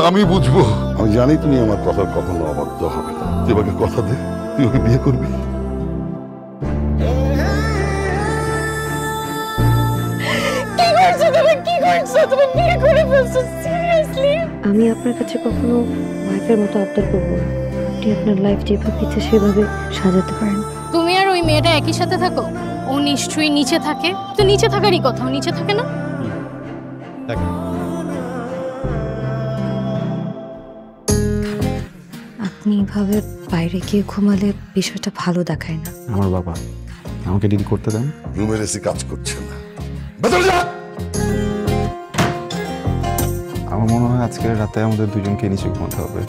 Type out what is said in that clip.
আমি বুঝবো। আমি জানি তুমি আমার কথার কখনো অবাধ্য হবে না। তুই আমাকে কথা দে, তুই ওকে বিয়ে করবি। আমি আপনার কাছে কখনো ওয়াইফের মতো আবদার করবো না। আপনি আপনার লাইফ যেভাবে ইচ্ছে সেভাবে সাজাতে পারেন। তুমি আর ওই মেয়েটা একই সাথে থাকো? ও নিশ্চয়ই নিচে থাকে। তো নিচে থাকারই কথা, ও নিচে থাকে না? আপনি এভাবে বাইরে গিয়ে ঘুমালে বিষয়টা ভালো দেখায় না। আমার বাবা আমাকে ডিল করতে দেন। নিউমেরেসি কাজ করছে না। ভেতরে যা। আমার মনে হয় আজকের রাতে আমাদের দুজনকে নিচে ঘুমাতে হবে।